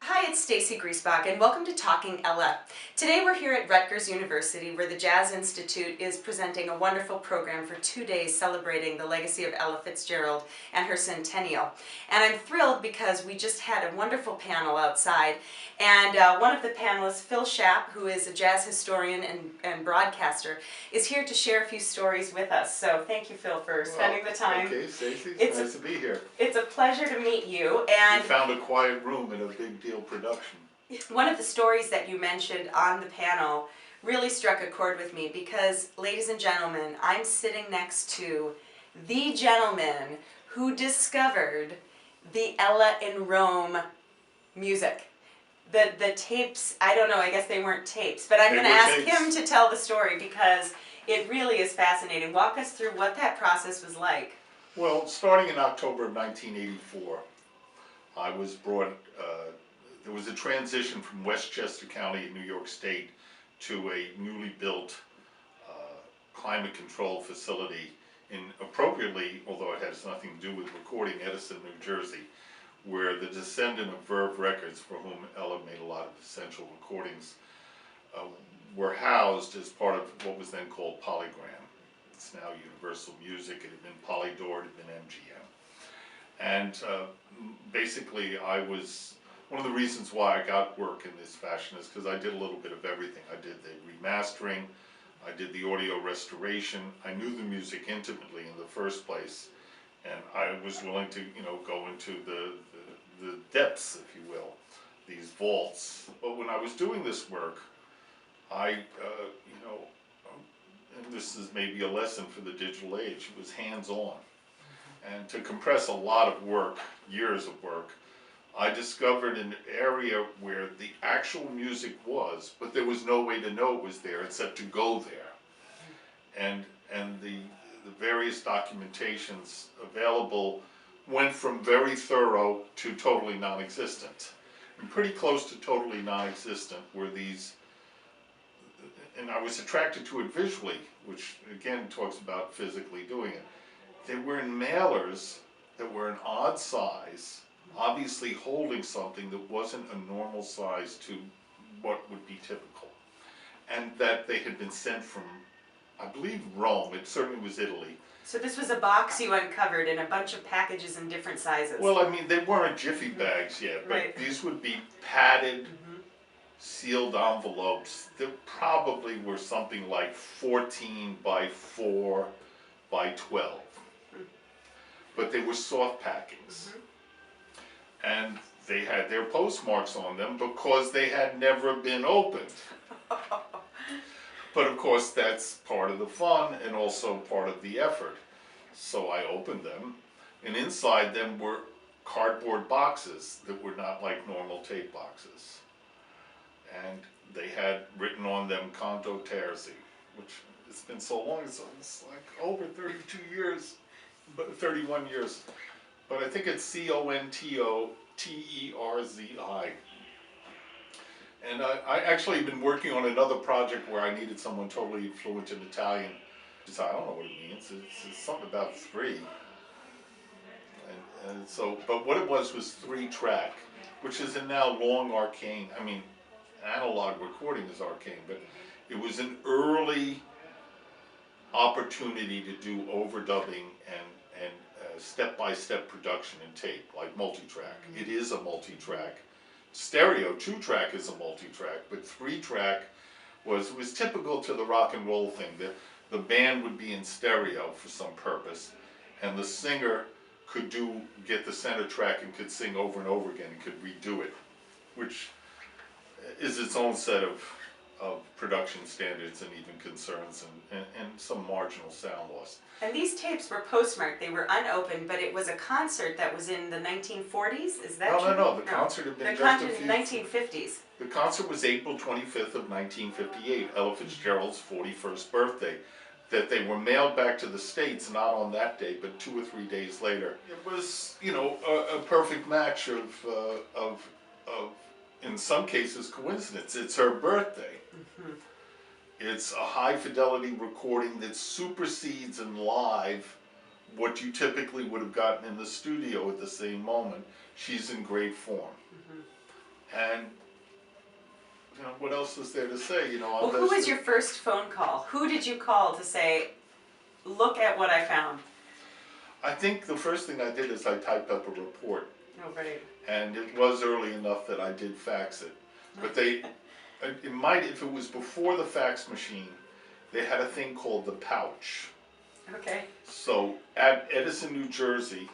Hi, it's Stacy Griesbach, and welcome to Talking Ella. Today we're here at Rutgers University, where the Jazz Institute is presenting a wonderful program for 2 days celebrating the legacy of Ella Fitzgerald and her centennial. And I'm thrilled because we just had a wonderful panel outside, and one of the panelists, Phil Schaap, who is a jazz historian and broadcaster, is here to share a few stories with us. So thank you, Phil, for spending the time. Okay, Stacey, it's nice to be here. It's a pleasure to meet you. And we found a quiet room in a big deal production. One of the stories that you mentioned on the panel really struck a chord with me because, ladies and gentlemen, I'm sitting next to the gentleman who discovered the Ella in Rome music. The tapes, I don't know, I guess they weren't tapes, but I'm going to ask him to tell the story because it really is fascinating. Walk us through what that process was like. Well, starting in October of 1984, I was brought, there was a transition from Westchester County in New York State to a newly built climate control facility in, appropriately, although it has nothing to do with recording, Edison, New Jersey, where the descendant of Verve Records, for whom Ella made a lot of essential recordings, were housed as part of what was then called Polygram. It's now Universal Music. It had been Polydor, it had been MGM. And basically one of the reasons why I got work in this fashion is because I did a little bit of everything. I did the remastering, I did the audio restoration, I knew the music intimately in the first place, and I was willing to, go into the depths, if you will, these vaults. But when I was doing this work, and this is maybe a lesson for the digital age, it was hands-on. And to compress a lot of work, years of work, I discovered an area where the actual music was, but there was no way to know it was there except to go there. And the various documentations available went from very thorough to totally non-existent. And pretty close to totally non-existent were these, and I was attracted to it visually, which again talks about physically doing it. They were in mailers that were an odd size, obviously holding something that wasn't a normal size to what would be typical. And that they had been sent from, I believe, Rome. It certainly was Italy. So this was a box you uncovered and a bunch of packages in different sizes. Well, I mean, they weren't jiffy bags yet, but right. These would be padded, sealed envelopes that probably were something like 14 by 4 by 12. But they were soft packings. And they had their postmarks on them because they had never been opened. But of course that's part of the fun and also part of the effort. So I opened them, and inside them were cardboard boxes that were not like normal tape boxes. And they had written on them Canto Terzi, which it's been so long, so it's like over 32 years, but 31 years. But I think it's CONTO TERZI. And I actually have been working on another project where I needed someone totally fluent in Italian. I don't know what it means. It's something about three. And so, but what it was 3-track, which is a now long arcane. I mean, analog recording is arcane, but it was an early opportunity to do overdubbing and step-by-step production in tape, like multi-track. It is a multi-track. Stereo 2-track is a multi-track, but 3-track was typical to the rock and roll thing. The band would be in stereo for some purpose, and the singer could get the center track and could sing over and over again and could redo it, which is its own set of production standards and even concerns and some marginal sound loss. And these tapes were postmarked, they were unopened, but it was a concert that was in the 1940s, is that true? No, the concert had been just a few... The concert in the 1950s. The concert was April 25th of 1958, Ella Fitzgerald's 41st birthday, that they were mailed back to the States, not on that day, but 2 or 3 days later. It was, a perfect match of in some cases, coincidence. It's her birthday. It's a high fidelity recording that supersedes in live what you typically would have gotten in the studio at the same moment. She's in great form. And what else is there to say? Well, who was your first phone call? Who did you call to say, look at what I found? I think the first thing I did is I typed up a report. Oh, right. And it was early enough that I did fax it. But if it was before the fax machine, they had a thing called the pouch. Okay. So at Edison, New Jersey,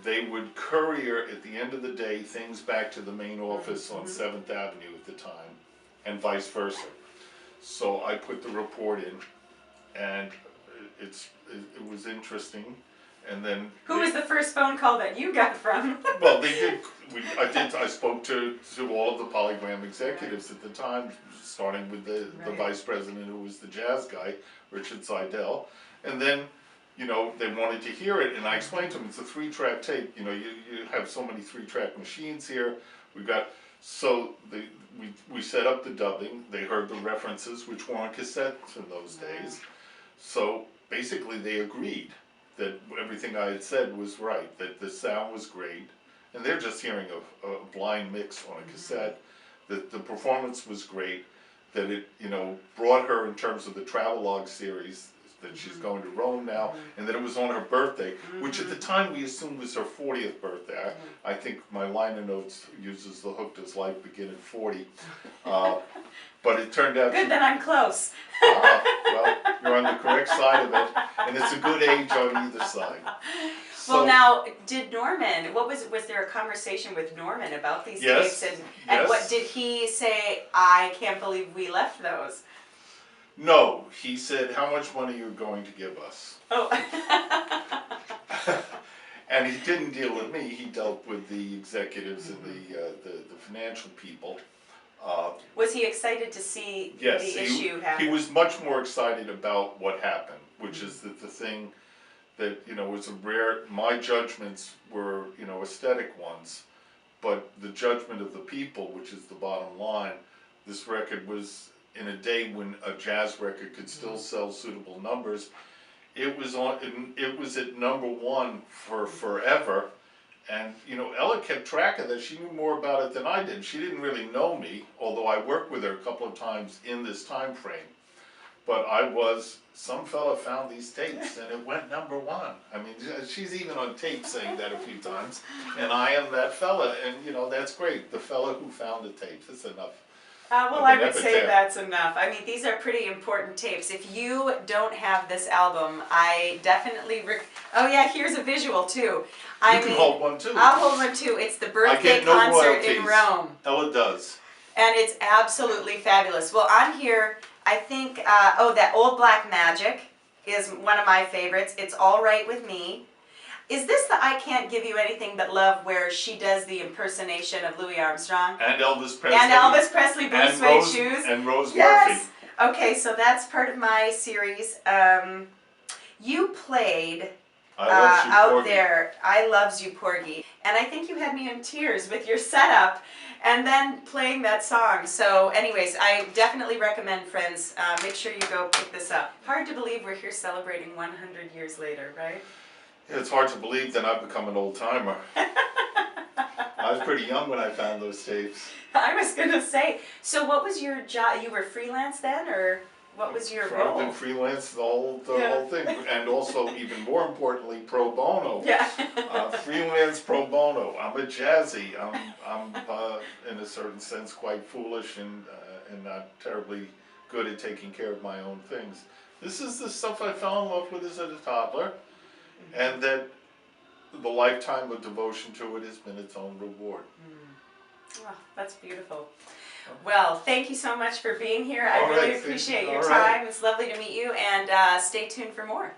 they would courier at the end of the day things back to the main office on 7th Avenue at the time, and vice versa. So I put the report in, and it was interesting. And then who was the first phone call that you got from? Well, they did. I spoke to all of the Polygram executives at the time, starting with the vice president, who was the jazz guy, Richard Seidel, and then they wanted to hear it, and I explained to them it's a 3-track tape. You have so many 3-track machines here. We set up the dubbing. They heard the references, which were on cassettes in those days. So basically, they agreed that everything I had said was right, that the sound was great, and they're just hearing a blind mix on a cassette, that the performance was great, that it brought her in terms of the travelogue series, that she's going to Rome now, and that it was on her birthday, which at the time we assumed was her 40th birthday. I think my liner notes uses the hook, does life begin at 40, but it turned out... Good, then I'm close. Well, you're on the correct side of it, and it's a good age on either side. Well, now, did Norman, was there a conversation with Norman about these tapes? And what did he say, I can't believe we left those? No, he said, how much money you're going to give us. Oh. And he didn't deal with me, he dealt with the executives and the financial people. Was he excited to see the issue happen? He was much more excited about what happened, which is that the thing that, was a rare, my judgments were, aesthetic ones, but the judgment of the people, which is the bottom line, this record was in a day when a jazz record could still sell suitable numbers. It was at #1 for forever. And, Ella kept track of that. She knew more about it than I did. She didn't really know me, although I worked with her a couple of times in this time frame. But some fella found these tapes and it went #1. I mean, she's even on tape saying that a few times. And I am that fella, and, that's great. The fella who found the tapes, that's enough. Well, I would say that's enough. I mean, these are pretty important tapes. If you don't have this album, I definitely... Oh yeah, here's a visual too. You can hold one too. I'll hold one too. It's the birthday concert in Rome. Ella does. And it's absolutely fabulous. Well, on here, I think, that Old Black Magic is one of my favorites. It's All Right With Me. Is this the I Can't Give You Anything But Love where she does the impersonation of Louis Armstrong? And Elvis Presley. And Elvis Presley, Blue Suede Shoes. And Rose yes. Murphy. Okay, so that's part of my series. You played out there, I Loves You Porgy. And I think you had me in tears with your setup and then playing that song. So anyways, I definitely recommend, friends, make sure you go pick this up. Hard to believe we're here celebrating 100 years later, right? It's hard to believe that I've become an old timer. I was pretty young when I found those tapes. I was going to say, so what was your job? You were freelance then, or what was your role? I've been freelance the whole thing, and also, even more importantly, pro bono. Yeah. Freelance pro bono. I'm a jazzy. I'm in a certain sense, quite foolish and not terribly good at taking care of my own things. This is the stuff I fell in love with as a toddler. And that the lifetime of devotion to it has been its own reward. Oh, that's beautiful. Well, thank you so much for being here. I really appreciate your time. It's lovely to meet you, and stay tuned for more.